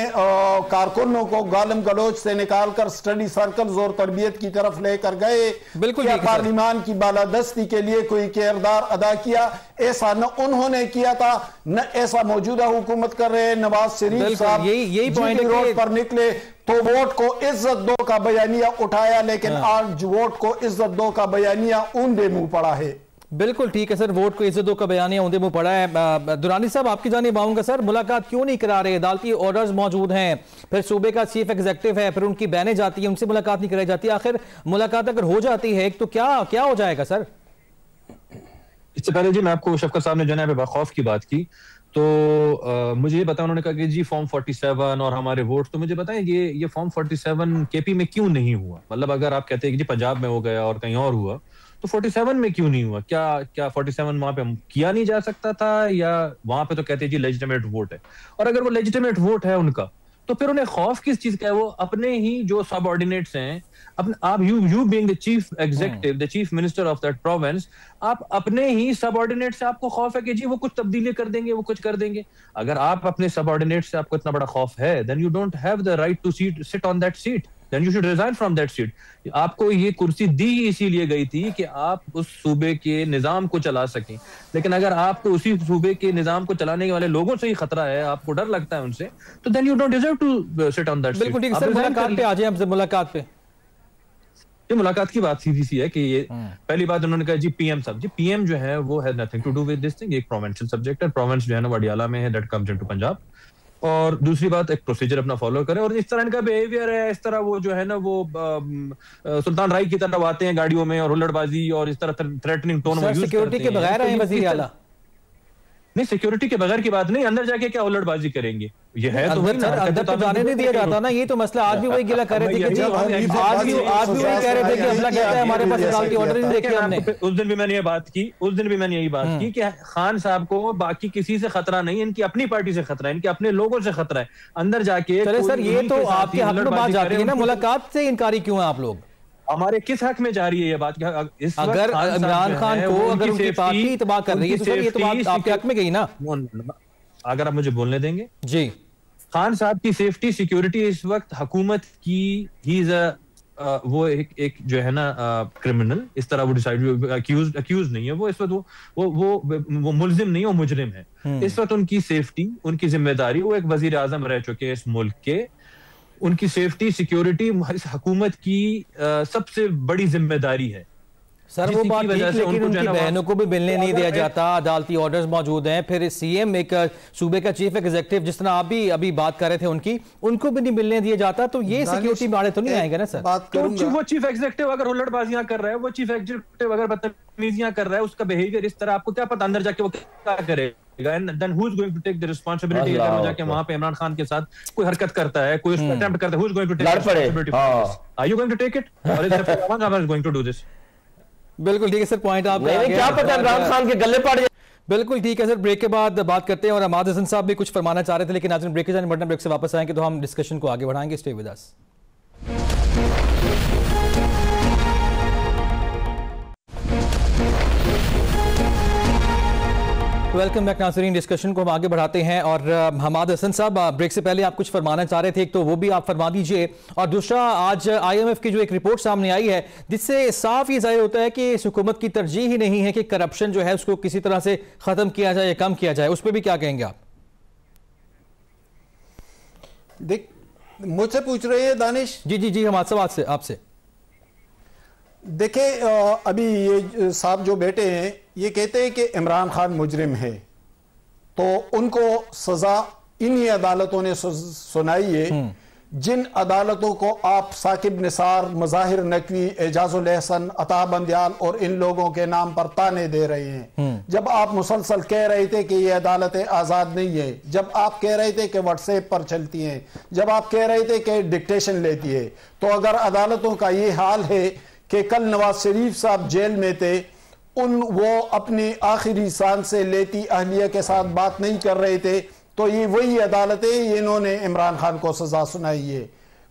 कारकुनों को गालम गलोच से निकालकर स्टडी सर्कल्स और तरबियत की तरफ लेकर गए? बिल्कुल। क्या पार्लिमान की बालादस्ती के लिए कोई किरदार अदा किया? ऐसा न उन्होंने किया था, न ऐसा मौजूदा हुकूमत कर रहे हैं। नवाज शरीफ साहब यही पॉइंट रोड पर निकले तो वोट को इज्जत दो का बयानिया उठाया, लेकिन आज वोट को इज्जत दो का बयानिया ऊंधे मुंह पड़ा है। बिल्कुल ठीक है सर, वोट को इज्जत दो का बयानिया ऊंधे मुंह पड़ा है। दुरानी साहब, आपकी जानिब आऊंगा सर, मुलाकात क्यों नहीं करा रहे? अदालती ऑर्डर्स मौजूद हैं, फिर सूबे का चीफ एग्जीक्यूटिव है, फिर उनकी बहनें जाती हैं, उनसे मुलाकात नहीं कराई जाती। आखिर मुलाकात अगर हो जाती है तो क्या हो जाएगा सर? इससे पहले जी मैं आपको शफकत साहब ने जो है खौफ की बात की, तो मुझे ये बताया, उन्होंने कहा कि जी फॉर्म 47 और हमारे वोट, तो मुझे बताएं ये फॉर्म 47 केपी में क्यों नहीं हुआ? मतलब अगर आप कहते हैं कि जी पंजाब में हो गया और कहीं और हुआ, तो 47 में क्यों नहीं हुआ? क्या 47 वहां पे किया नहीं जा सकता था, या वहां पे तो कहते हैं जी लेजिटिमेट वोट है? और अगर वो लेजिटिमेट वोट है उनका, तो फिर उन्हें खौफ किस चीज का है? वो अपने ही जो सबऑर्डिनेट्स हैं, आप you being the chief executive, the chief minister of that province, आप अपने ही सबऑर्डिनेट से आपको खौफ है कि जी वो कुछ तब्दीली कर देंगे, वो कुछ कर देंगे। अगर आप अपने सबऑर्डिनेट से आपको इतना बड़ा खौफ है, then you don't have the right to sit on that seat, then you should resign from that seat. आपको ये कुर्सी दी इसीलिए गई थी कि आप उस सूबे के निजाम को चला सकें, लेकिन अगर आपको उसी सूबे के निजाम को चलाने वाले लोगों से ही खतरा है, आपको डर लगता है उनसे, तो then you don't deserve to sit on that seat. बिल्कुल ठीक है सर, मुलाकात पे आ जाए हमसे। मुलाकात पे ये मुलाकात की बात सीधी सी है कि ये पहली बात उन्होंने कहा जी पीएम साहब, जी पीएम जो है वो has nothing to do with this thing, एक प्रोविंशियल सब्जेक्ट है, प्रोविंस जो है ना वडियाला में है, दैट कम्स इनटू पंजाब। और दूसरी बात, एक प्रोसीजर अपना फॉलो करें, और इस तरह इनका बिहेवियर है, इस तरह वो जो है ना वो सुल्तान राय की तरफ आते हैं गाड़ियों में और हुल्लड़बाजी और इस तरह थ्रेटनिंग टोन में यूज करते हैं। सिक्योरिटी के बगैर आए वजीर आला? नहीं, सिक्योरिटी के बगैर की बात नहीं, अंदर जाके क्या हुल्लड़बाजी करेंगे? ये है तो अंदर तो जाने नहीं दिया जाता ना, ये तो मसला। आज भी वही गिला कर रहे थे कि जी आज भी वही कह रहे थे कि हमला कहता है हमारे पास अदालती ऑर्डर नहीं देखे हमने। उस दिन भी मैंने यही बात की कि खान साहब को बाकी किसी से खतरा नहीं, इनकी अपनी पार्टी से खतरा है, इनके अपने लोगों से खतरा है। अंदर जाके चले सर, ये तो आपके हक में बात जाती है ना, मुलाकात से इनकारी क्यों है आप लोग? हमारे किस हक में जा रही है ये बात? इस अगर इमरान खान को अगर उनकी पार्टी इत्तबा कर रही है तो सर ये तो बात आपके हक में गई ना। अगर आप मुझे बोलने देंगे जी। खान साहब की सेफ्टी सिक्योरिटी इस वक्त हुकूमत की, ही इज वो एक जो है ना क्रिमिनल, इस तरह वो डिसाइड अक्यूज नहीं है वो, इस वक्त वो मुल्जिम नहीं, वो मुजरिम है। इस वक्त उनकी सेफ्टी, उनकी जिम्मेदारी, वो एक वजीर आजम रह चुके हैं इस मुल्क के, उनकी सेफ्टी सिक्योरिटी इस हुकूमत की सबसे बड़ी जिम्मेदारी है। सर वो बात ठीक, लेकिन उनकी बहनों को भी मिलने नहीं दिया जाता, अदालती ऑर्डर्स मौजूद हैं, फिर सीएम एक सूबे का चीफ एग्जीक्यूटिव, जिस तरह आप भी अभी बात कर रहे थे उनकी, उनको भी नहीं मिलने दिया जाता, तो ये सिक्योरिटी बाड़े तो नहीं आएंगे ना सर? तो वो चीफ एग्जीक्यूटिव अगर हुल्लड़बाजियां कर रहा है, वो चीफ एग्जीक्यूटिव अगर बदतमीजियां कर रहा है, उसका बिहेवियर इस तरह, आपको क्या पता अंदर जाके वो क्या करेगा? And then who is going to take the responsibility? अगर जाके वहां पे इमरान खान के साथ कोई हरकत करता है, कोई उसको अटेम्प्ट करता है, who is going to take responsibility for this? Are you going to take it? Or is Iran Khan going to do this? बिल्कुल ठीक है सर, पॉइंट आप क्या पता इमरान खान के गले पड़ जाए। बिल्कुल ठीक है सर, ब्रेक के बाद बात करते हैं। और हमाद हसन साहब भी कुछ फरमाना चाह रहे थे, लेकिन नाज़रीन ब्रेक के जाने बढ़ना, ब्रेक से वापस आएंगे तो हम डिस्कशन को आगे बढ़ाएंगे। Stay with us. Welcome back नाज़रीन, डिस्कशन को हम आगे बढ़ाते हैं। और हमाद हसन साहब, ब्रेक से पहले आप कुछ फरमाना चाह रहे थे, एक तो वो भी आप फरमा दीजिए, और दूसरा आज IMF की जो एक रिपोर्ट सामने आई है जिससे साफ ये जाहिर होता है कि इस हुकूमत की तरजीह ही नहीं है कि करप्शन जो है उसको किसी तरह से ख़त्म किया जाए या कम किया जाए, उस पर भी क्या कहेंगे आप? देख, मुझसे पूछ रहे हैं दानिश? जी हमारे सवाल से आपसे। देखे, अभी ये साहब जो बैठे हैं ये कहते हैं कि इमरान खान मुजरिम है, तो उनको सजा इन्हीं अदालतों ने सुनाई है जिन अदालतों को आप साकिब निसार, मज़ाहिर नकवी, एजाजुल एहसन, अता बंदियाल और इन लोगों के नाम पर ताने दे रहे हैं। जब आप मुसलसल कह रहे थे कि ये अदालतें आज़ाद नहीं है, जब आप कह रहे थे कि व्हाट्सएप पर चलती हैं, जब आप कह रहे थे कि डिक्टेशन लेती है, तो अगर अदालतों का ये हाल है कि कल नवाज शरीफ साहब जेल में थे, वो अपनी आखिरी सांस से लेती अहलिया के साथ बात नहीं कर रहे थे, तो ये वही अदालतें इन्होंने इमरान खान को सजा सुनाई है।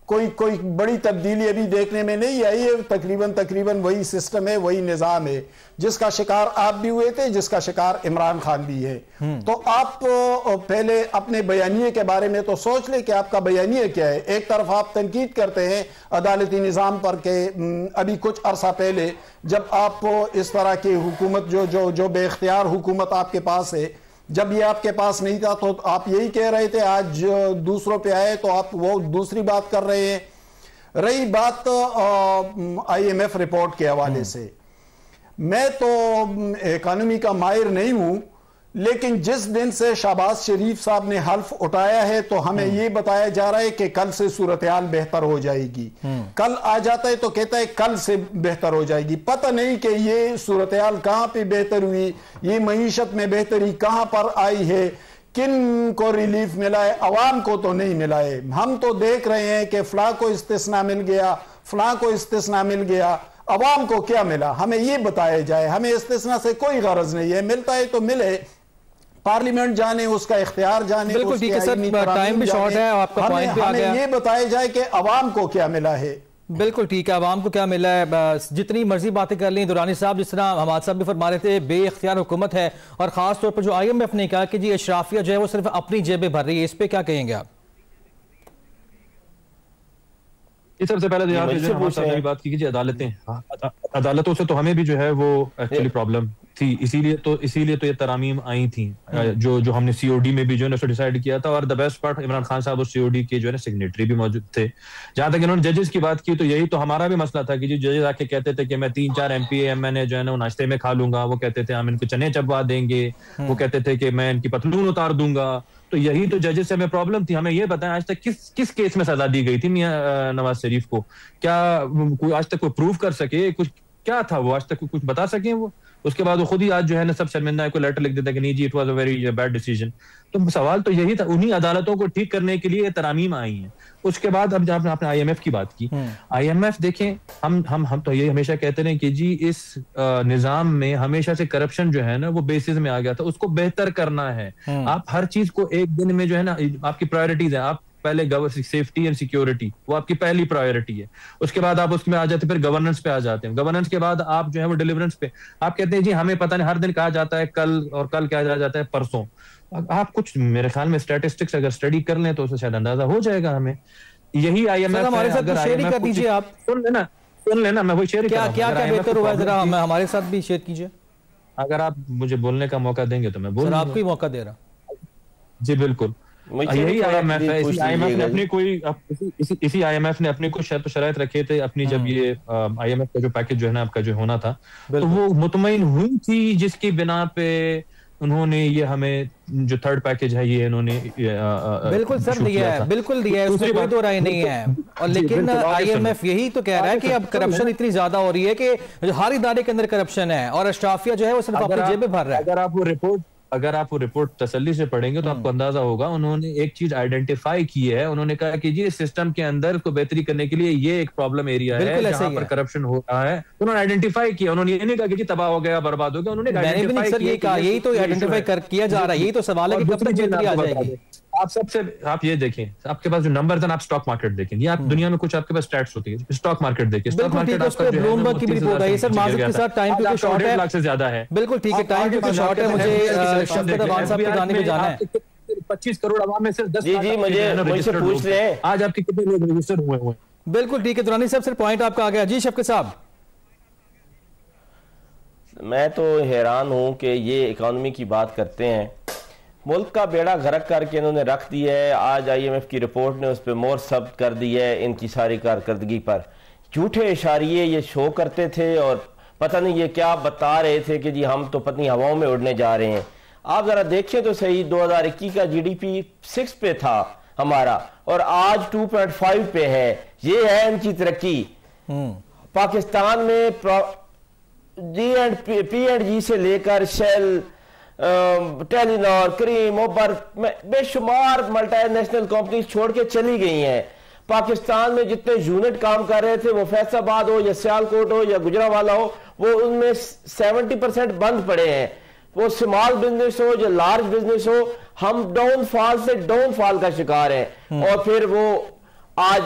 कोई बड़ी तब्दीली अभी देखने में नहीं आई है, तकरीबन वही सिस्टम है, वही निज़ाम है जिसका शिकार आप भी हुए थे, जिसका शिकार इमरान खान भी है। तो आप पहले अपने बयानिए के बारे में तो सोच ले कि आपका बयानिए क्या है। एक तरफ आप तनकीद करते हैं अदालती निज़ाम पर के अभी कुछ अरसा पहले जब आप इस तरह की हुकूमत जो बेख्तियार हुकूमत आपके पास है, जब ये आपके पास नहीं था तो आप यही कह रहे थे, आज दूसरों पे आए तो आप वो दूसरी बात कर रहे हैं। रही बात IMF रिपोर्ट के हवाले से, मैं तो इकोनॉमी का माहिर नहीं हूं, लेकिन जिस दिन से शहबाज शरीफ साहब ने हल्फ उठाया है तो हमें ये बताया जा रहा है कि कल से सूरत हाल बेहतर हो जाएगी। कल आ जाता है तो कहता है कल से बेहतर हो जाएगी। पता नहीं कि ये सूरत हाल कहां पे बेहतर हुई, ये मईशत में बेहतरी कहां पर आई है, किन को रिलीफ मिला है, अवाम को तो नहीं मिला है। हम तो देख रहे हैं कि फलां को इस्तिस्ना मिल गया, फलां को इस्तिस्ना मिल गया, अवाम को क्या मिला हमें ये बताया जाए। हमें इस्तिस्ना से कोई गरज नहीं है, मिलता है तो मिले, पार्लियामेंट जाने, उसका इख्तियार जाने, बिल्कुल ठीक है सर, टाइम भी शॉर्ट है, आपका पॉइंट भी आ गया। ये बताया जाए कि अवाम को क्या मिला है। बिल्कुल ठीक है, अवाम को क्या मिला है। जितनी मर्जी बातें कर ली दुरानी साहब, जिस तरह हमाद साहब भी फरमा रहे थे, बेइख्तियार हुकूमत है। और खास तौर पर जो IMF ने कहा कि जी अशराफिया जो है वो सिर्फ अपनी जेबें भर रही है, इस पे क्या कहेंगे आप? इस सबसे पहले तो यहाँ पे बात की जी अदालतें, अदालतों से तो हमें भी जो है वो एक्चुअली प्रॉब्लम थी, इसीलिए तो ये तरामीम आई थी जो हमने COD में भी जो है डिसाइड किया था। और the best part, Imran Khan साहब उस COD के जो है सिग्नेटरी भी मौजूद थे। जहां तक इन्होंने जजेस की बात की तो यही तो हमारा भी मसला था कि जी जजेस आके कहते थे कि मैं 3-4 MPA MNA जो है ना वो नाश्ते में खा लूंगा, वो कहते थे हम इनको चने चबवा देंगे, वो कहते थे कि मैं इनकी पतलून उतार दूंगा। तो यही तो जजेस से हमें प्रॉब्लम थी। हमें ये बताएं आज तक किस केस में सजा दी गई थी मियां नवाज शरीफ को? क्या कोई आज तक कोई प्रूव कर सके कुछ? क्या था वो आज तक कुछ बता सके वो? उसके बाद वो खुद ही आज जो है ना सब शर्मिंदा है, कोई लेटर लिख देता है कि नहीं जी it was a very bad decision. तो सवाल तो यही था, उन्हीं अदालतों को ठीक करने के लिए ये तरामीम आई हैं। उसके बाद अब जब आपने IMF की बात की, IMF देखें, हम तो ये हमेशा कहते रहे कि जी इस निजाम में हमेशा से करप्शन जो है ना वो बेसिस में आ गया था, उसको बेहतर करना है। आप हर चीज को एक दिन में जो है ना, आपकी प्रायोरिटीज है, आप पहले सेफ्टी एंड सिक्योरिटी वो आपकी पहली प्रायोरिटी है, उसके बाद आप उसमें आ जाते हैं, फिर गवर्नेंस पे आ जाते हैं, गवर्नेंस के बाद आप जो है वो डिलीवरेंस पे। आप कहते हैं जी हमें पता नहीं, हर दिन कहा जाता है कल, और कल क्या जाता है परसों। आप कुछ मेरे ख्याल में स्टैटिस्टिक्स अगर स्टडी कर लें तो उससे शायद अंदाजा हो जाएगा हमें। यही IMF हमारे साथ शेयर कर दीजिए, आप सुन लेना, मैं वही शेयर क्या बेहतर हुआ, जरा हमारे साथ भी शेयर कीजिए। अगर आप मुझे बोलने का मौका देंगे तो मैं बोल, आपको ही मौका दे रहा। जी बिल्कुल, यही IMF है। इसी IMF ने अपनी कोई इसी IMF ने अपने कुछ शराइत रखे थे अपनी, जब ये IMF का जो पैकेज जो है ना आपका जो होना था, तो वो मुतमईन हुई थी, जिसकी बिना पे उन्होंने ये हमें जो थर्ड पैकेज है ये इन्होंने बिल्कुल सर दिया है, बिल्कुल दिया है, उसमें कोई दो राय नहीं है। और लेकिन IMF यही तो कह रहा है कि अब करप्शन इतनी ज्यादा हो रही है कि हर इदारे के अंदर करप्शन है और अशराफिया जो है वो सिर्फ अपनी जेब में भर रहा है। अगर आप वो रिपोर्ट तसल्ली से पढ़ेंगे तो आपको अंदाजा होगा, उन्होंने एक चीज आइडेंटिफाई की है। उन्होंने कहा कि जी इस सिस्टम के अंदर को बेहतरी करने के लिए ये एक प्रॉब्लम एरिया है जहां पर करप्शन हो रहा है। उन्होंने आइडेंटिफाई किया, उन्होंने ये नहीं कहा कि जी तबाह हो गया, बर्बाद हो गया, उन्होंने आइडेंटिफाई किया। यही तो आइडेंटिफाई किया जा रहा है, यही तो सवाल है कि कब तक बेहतरी आ जाएगी। आप ये देखें, आपके पास जो नंबर्स हैं, आप स्टॉक मार्केट देखें, ये आप दुनिया में कुछ आपके पास स्टैट्स होती है, स्टॉक मार्केट देखिए, स्टॉक मार्केट आपका जो है ब्लूमबर्ग की भी रिपोर्ट है। सर मार्केट के साथ टाइम क्योंकि शॉर्ट है, 1.5 लाख से ज्यादा है। बिल्कुल ठीक है, टाइम क्योंकि शॉर्ट है, मुझे शफकत अवान साहब के गाने पे जाना है। 25 करोड़ आवाम में सिर्फ 10 जी मुझे पूछ रहे हैं आज आपके कितने लोग रजिस्टर हुए हुए? बिल्कुल ठीक है दुरानी साहब, सिर्फ पॉइंट आपका आ गया। जी शफकत साहब, मैं तो हैरान हूं कि ये इकोनॉमी की बात करते हैं, मुल्क का बेड़ा गर्क करके इन्होंने रख दिया है। आज IMF की रिपोर्ट ने उस पर मोहर सब्त कर दी है इनकी सारी कारकर्दगी पर। झूठे इशारिये ये शो करते थे और पता नहीं ये क्या बता रहे थे कि जी हम तो पत्नी हवाओं में उड़ने जा रहे हैं। आप जरा देखें तो सही, 2021 का GDP 6 पे था हमारा और आज 2.5 पे है। ये है इनकी तरक्की। पाकिस्तान में P&G से लेकर शेल, टेलीनॉर, क्रीम, ओबर बेशुमार मल्टीनेशनल कंपनीज छोड़ के चली गई हैं। पाकिस्तान में जितने यूनिट काम कर रहे थे, वो फैसलाबाद हो या सियालकोट हो या गुजरावाला हो, वो उनमें 70% बंद पड़े हैं। वो स्मॉल बिजनेस हो या लार्ज बिजनेस हो, हम डाउनफॉल से डाउनफॉल का शिकार हैं। और फिर वो आज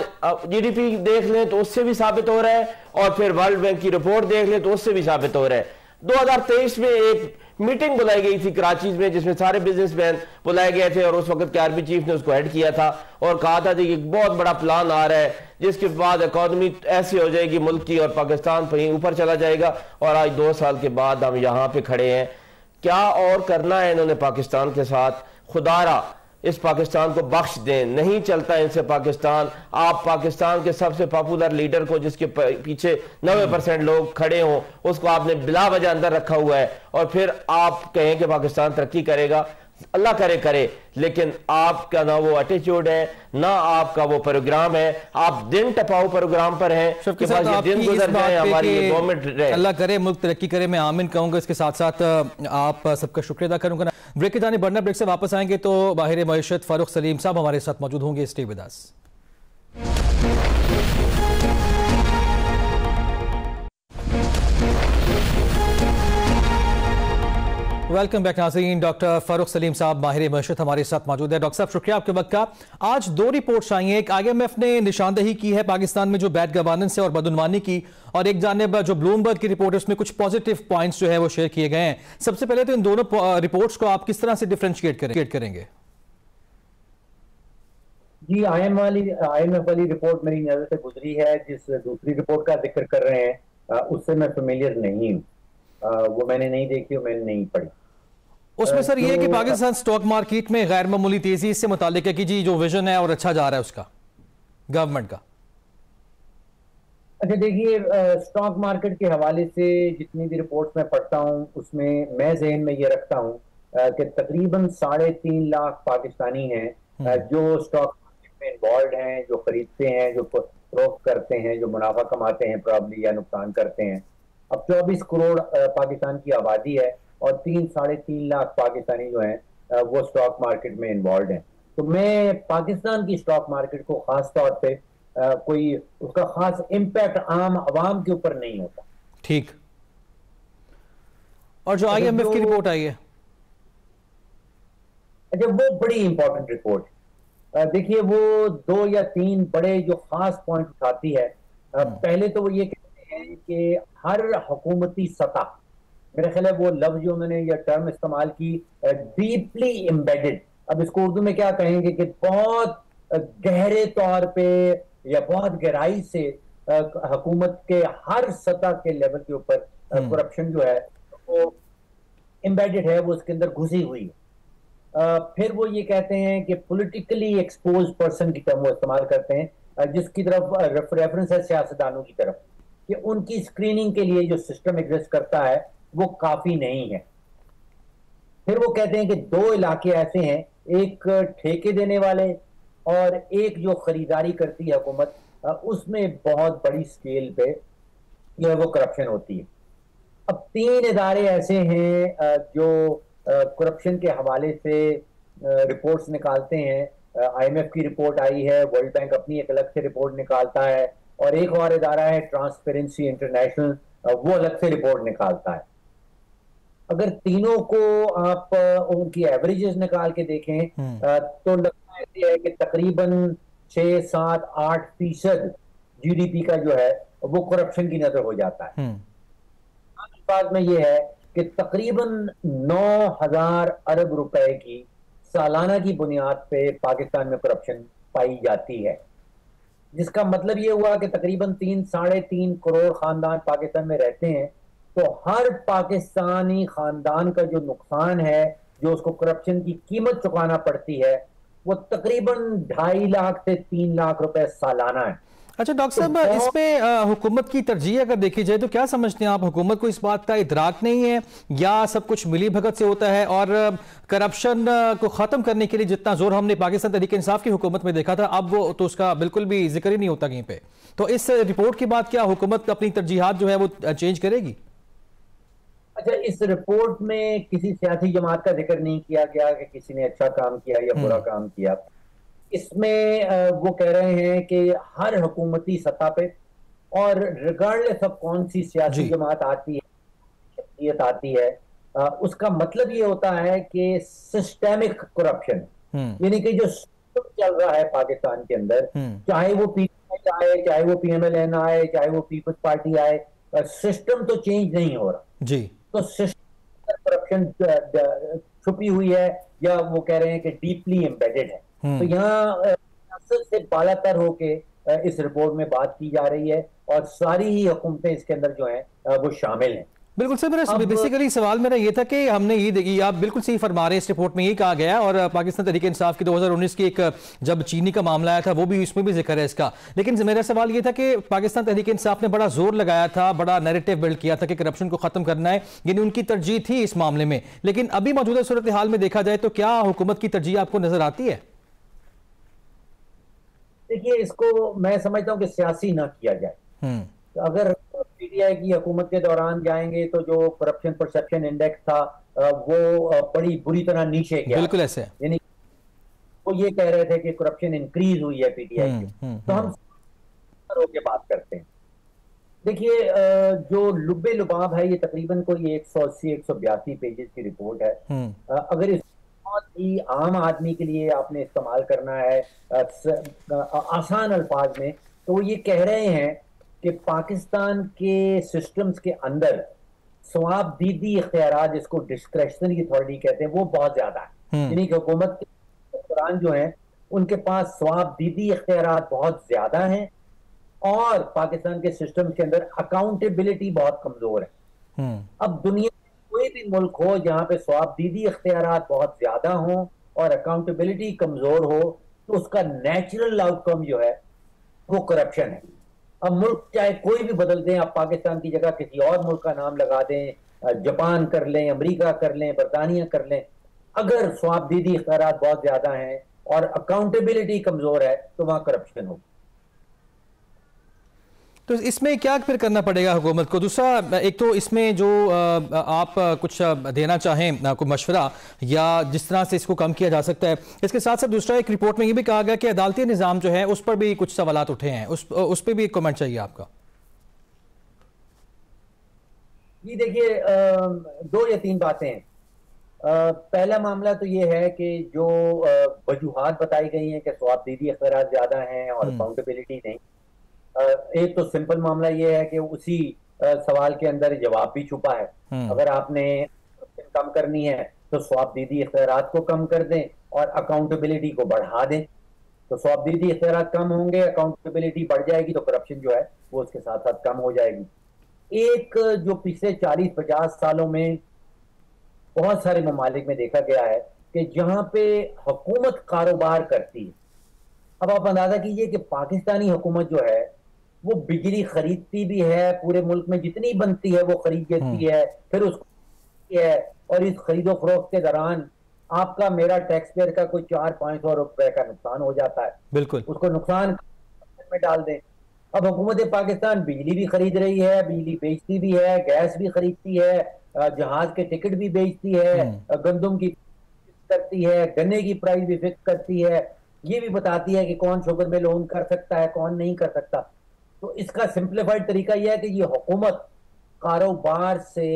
GDP देख लें तो उससे भी साबित हो रहा है, और फिर वर्ल्ड बैंक की रिपोर्ट देख लें तो उससे भी साबित हो रहा है। 2023 में एक मीटिंग बुलाई गई थी कराची में, जिसमें सारे बिजनेसमैन बुलाए गए थे और उस वक्त के आर्मी चीफ ने उसको हेड किया था और कहा था कि एक बहुत बड़ा प्लान आ रहा है जिसके बाद इकोनॉमी ऐसी हो जाएगी मुल्क की और पाकिस्तान कहीं ऊपर चला जाएगा। और आज 2 साल के बाद हम यहाँ पे खड़े हैं। क्या और करना है इन्होंने पाकिस्तान के साथ? खुदारा इस पाकिस्तान को बख्श दें, नहीं चलता इनसे पाकिस्तान। आप पाकिस्तान के सबसे पॉपुलर लीडर को, जिसके पीछे 90% लोग खड़े हों, उसको आपने बिला वजह अंदर रखा हुआ है, और फिर आप कहें कि पाकिस्तान तरक्की करेगा। अल्लाह करे, लेकिन आपका ना वो एटीट्यूड है, ना आपका वो प्रोग्राम है। आप दिन टपाओ प्रोग्राम पर हैं कि बस ये दिन गुजर जाए, हमारी ये गवर्नमेंट रहे। अल्लाह करे मुल्क तरक्की करे, मैं आमीन कहूंगा। इसके साथ साथ आप सबका शुक्रिया अदा करूंगा। ब्रेक के जाने बढ़ना, ब्रेक से वापस आएंगे तो माहिर मईशत फारूक सलीम साहब हमारे साथ मौजूद होंगे। Stay with us. Welcome back नाज़रीन। डॉक्टर फारूक सलीम साहब माहिर मईशत हमारे साथ मौजूद है। डॉक्टर साहब शुक्रिया आपके वक्त का। आज 2 रिपोर्ट्स आई हैं। एक IMF ने निशानदेही की है पाकिस्तान में जो बैड गवर्नेंस है और बदउनवानी की, और एक जानिब जो ब्लूमबर्ग की रिपोर्ट है उसमें कुछ पॉजिटिव पॉइंट्स जो है वो शेयर किए गए हैं। सबसे पहले तो इन दोनों रिपोर्ट्स को आप किस तरह से डिफरेंशिएट करेंगे? जी, IMF वाली रिपोर्ट मेरी नजर से गुजरी है। जिस दूसरी रिपोर्ट का जिक्र कर रहे हैं उससे मैं फेमिलियर नहीं हूँ, वो मैंने नहीं देखी और मैंने नहीं पढ़ी। उसमें सर ये है कि पाकिस्तान स्टॉक मार्केट में गैर मामूली तेजी इससे मुतालिक है कि जी जो विजन है और अच्छा जा रहा है उसका गवर्नमेंट का। अच्छा देखिए, स्टॉक मार्केट के हवाले से जितनी भी रिपोर्ट्स मैं पढ़ता हूँ उसमें मैं ज़हन में ये रखता हूँ कि तकरीबन 3.5 लाख पाकिस्तानी हैं जो स्टॉक मार्केट में इन्वॉल्व हैं, जो खरीदते हैं, जो फरोख्त करते हैं, जो मुनाफा कमाते हैं प्रॉब्ली या नुकसान करते हैं। अब 24 करोड़ पाकिस्तान की आबादी है और 3-3.5 लाख पाकिस्तानी जो हैं वो स्टॉक मार्केट में इन्वॉल्व हैं। तो मैं पाकिस्तान की स्टॉक मार्केट को खास तौर पे कोई उसका खास इम्पैक्ट आम आवाम के ऊपर नहीं होता। ठीक। और जो IMF की रिपोर्ट आई है, अच्छा वो बड़ी इंपॉर्टेंट रिपोर्ट। देखिए वो 2 या 3 बड़े जो खास पॉइंट उठाती है। पहले तो वो ये कहते हैं कि हर हुकूमती सतह, मेरे ख्याल है वो लफ्ज जो उन्होंने या टर्म इस्तेमाल की, डीपली एम्बेडेड, अब इसको उर्दू में क्या कहेंगे कि बहुत गहरे तौर पे या बहुत गहराई से हुकूमत के हर सतह के लेवल के ऊपर करप्शन जो है वो एम्बेडेड है, वो उसके अंदर घुसी हुई है। फिर वो ये कहते हैं कि पॉलिटिकली एक्सपोज पर्सन की टर्म वो इस्तेमाल करते हैं, जिसकी तरफ रेफरेंस है सियासतदानों की तरफ, कि उनकी स्क्रीनिंग के लिए जो सिस्टम एग्जिस्ट करता है वो काफी नहीं है। फिर वो कहते हैं कि 2 इलाके ऐसे हैं, एक ठेके देने वाले और एक जो खरीदारी करती है हुकूमत, उसमें बहुत बड़ी स्केल पे जो है वो करप्शन होती है। अब 3 इदारे ऐसे हैं जो करप्शन के हवाले से रिपोर्ट्स निकालते हैं। IMF की रिपोर्ट आई है, वर्ल्ड बैंक अपनी एक अलग से रिपोर्ट निकालता है, और एक और इदारा है ट्रांसपेरेंसी इंटरनेशनल, वो अलग से रिपोर्ट निकालता है। अगर तीनों को आप उनकी एवरेजेस निकाल के देखें तो लगता है कि तकरीबन 6-7-8% GDP का जो है वो करप्शन की नजर हो जाता है। बाद में ये है कि तकरीबन 9,000 अरब रुपए की सालाना की बुनियाद पे पाकिस्तान में करप्शन पाई जाती है, जिसका मतलब ये हुआ कि तकरीबन 3-3.5 करोड़ खानदान पाकिस्तान में रहते हैं। तो हर पाकिस्तानी खानदान का जो नुकसान है, जो उसको करप्शन की कीमत चुकाना पड़ती है, वो तकरीबन 2.5 लाख से 3 लाख रुपए सालाना है। अच्छा डॉक्टर साहब, इसमें हुकूमत की तरजीह अगर देखी जाए तो क्या समझते हैं आप, हुकूमत को इस बात का इदराक नहीं है या सब कुछ मिली भगत से होता है? और करप्शन को ख़त्म करने के लिए जितना जोर हमने पाकिस्तान तहरीक इंसाफ की हुकूमत में देखा था, अब वो तो उसका बिल्कुल भी जिक्र ही नहीं होता कहीं पे। तो इस रिपोर्ट के बाद क्या हुकूमत अपनी तरजीहात जो है वो चेंज करेगी? अच्छा, इस रिपोर्ट में किसी सियासी जमात का जिक्र नहीं किया गया कि किसी ने अच्छा काम किया या बुरा काम किया। इसमें वो कह रहे हैं कि हर हुकूमती सतह पे और रिगार्डलेस ऑफ कौन सी सियासी जमात आती है, शख्सियत आती है, उसका मतलब ये होता है कि सिस्टेमिक करप्शन, यानी कि जो चल रहा है पाकिस्तान के अंदर, चाहे वो PTI आए, चाहे वो PMLN आए, चाहे वो पीपल्स पार्टी आए, सिस्टम तो चेंज नहीं हो रहा जी। तो सिस्टम करप्शन छुपी हुई है, या वो कह रहे हैं कि डीपली एम्बेडेड है। तो यहाँ से बालातर होके इस रिपोर्ट में बात की जा रही है और सारी ही हुकूमतें इसके अंदर जो हैं वो शामिल हैं। बिल्कुल सर, मेरा बेसिकली सवाल मेरा ये था कि हमने ये देखी, आप बिल्कुल सही फरमा रहे हैं, इस रिपोर्ट में ये कहा गया है और पाकिस्तान तहरीक इंसाफ की 2019 की एक जब चीनी का मामला आया था वो भी इसमें भी जिक्र है इसका। लेकिन मेरा सवाल ये था कि पाकिस्तान तहरीक इंसाफ ने बड़ा जोर लगाया था, बड़ा नैरेटिव बिल्ड किया था कि करप्शन को खत्म करना है, यानी उनकी तरजीह थी इस मामले में। लेकिन अभी मौजूदा सूरत हाल में देखा जाए तो क्या हुकूमत की तरजीह आपको नजर आती है? देखिए, इसको मैं समझता हूँ कि सियासी ना किया जाए। तो अगर पीटीआई की हुकूमत के दौरान जाएंगे तो जो करप्शन परसेप्शन इंडेक्स था वो बड़ी बुरी तरह नीचे गया। बिल्कुल ऐसे, यानी वो ये कह रहे थे कि करप्शन इंक्रीज हुई है पीटीआई की। तो हम के बात करते हैं। देखिए, जो लुब्बे लुबाब है ये तकरीबन कोई 180-182 पेजेस की रिपोर्ट है। अगर इस बहुत ही आम आदमी के लिए आपने इस्तेमाल करना है आसान अल्फाज में, तो वो ये कह रहे हैं कि पाकिस्तान के सिस्टम्स के अंदर स्वाबदीदी इख्तियारात, जिसको डिस्क्रेशनरी अथॉरिटी कहते हैं, वो बहुत ज्यादा है। यानी कि हुकूमत के दौरान जो है उनके पास स्वाबदीदी इख्तियारात बहुत ज्यादा हैं और पाकिस्तान के सिस्टम के अंदर अकाउंटेबिलिटी बहुत कमजोर है। अब दुनिया में कोई भी मुल्क हो जहां पे स्वाबदीदी इख्तियारात बहुत ज्यादा हो और अकाउंटेबिलिटी कमजोर हो, तो उसका नेचुरल आउटकम जो है वो करप्शन है। अब मुल्क चाहे कोई भी बदल दें, आप पाकिस्तान की जगह किसी और मुल्क का नाम लगा दें, जापान कर लें, अमेरिका कर लें, बरतानिया कर लें, अगर स्वाबदीदी इख्तियारात बहुत ज्यादा हैं और अकाउंटेबिलिटी कमजोर है तो वहां करप्शन होगी। तो इसमें क्या फिर करना पड़ेगा हुकूमत को? दूसरा, एक तो इसमें जो आप कुछ देना चाहें कोई मशवरा या जिस तरह से इसको कम किया जा सकता है, इसके साथ साथ दूसरा एक रिपोर्ट में ये भी कहा गया कि अदालती निज़ाम जो है उस पर भी कुछ सवालात उठे हैं, उस पर भी एक कमेंट चाहिए आपका। जी देखिए, 2 या 3 बातें हैं। पहला मामला तो ये है कि जो वजूहात बताई गई हैं कि स्वाबदीदी इख्तियारात ज्यादा हैं और अकाउंटेबिलिटी नहीं। एक तो सिंपल मामला ये है कि उसी सवाल के अंदर जवाब भी छुपा है। अगर आपने कम करनी है तो स्वाबदीदी इख्तियारात को कम कर दें और अकाउंटेबिलिटी को बढ़ा दें। तो स्वाबदीदी इख्तियारात कम होंगे, अकाउंटेबिलिटी बढ़ जाएगी, तो करप्शन जो है वो उसके साथ साथ कम हो जाएगी। एक जो पिछले 40-50 सालों में बहुत सारे ममालिक में देखा गया है कि जहां पे हुकूमत कारोबार करती है। अब आप अंदाजा कीजिए कि पाकिस्तानी हुकूमत जो है वो बिजली खरीदती भी है, पूरे मुल्क में जितनी बनती है वो खरीद लेती है, फिर उसको है, और इस खरीदो फरोख्त के दौरान आपका मेरा टैक्स पेयर का कोई 400-500 रुपए का नुकसान हो जाता है। बिल्कुल, उसको नुकसान में डाल दें। अब हुकूमत पाकिस्तान बिजली भी खरीद रही है, बिजली बेचती भी है, गैस भी खरीदती है, जहाज के टिकट भी बेचती है, गंदम की करती है, गन्ने की प्राइस भी फिक्स करती है, ये भी बताती है कि कौन शुगर में लोन कर सकता है, कौन नहीं कर सकता। तो इसका सिंप्लीफाइड तरीका यह है कि ये हुकूमत कारोबार से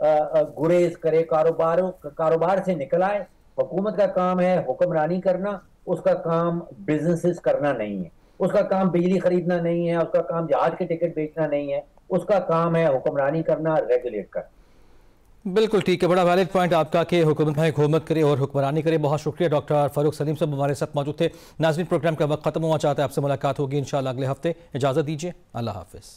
गुरेज करे, कारोबार से निकल आए। हुकूमत का काम है हुक्मरानी करना, उसका काम बिजनेसेस करना नहीं है, उसका काम बिजली खरीदना नहीं है, उसका काम जहाज के टिकट बेचना नहीं है, उसका काम है हुक्मरानी करना, रेगुलेट करना। बिल्कुल ठीक है, बड़ा वैलिड पॉइंट आपका कि हुकूमत करे और हुक्मरानी करे। बहुत शुक्रिया डॉक्टर फारूक सलीम साहब हमारे साथ मौजूद थे। नाज़रीन, प्रोग्राम का वक्त खत्म हुआ, चाहता है आपसे मुलाकात होगी इंशाअल्लाह अगले हफ्ते। इजाज़त दीजिए, अल्लाह हाफिज़।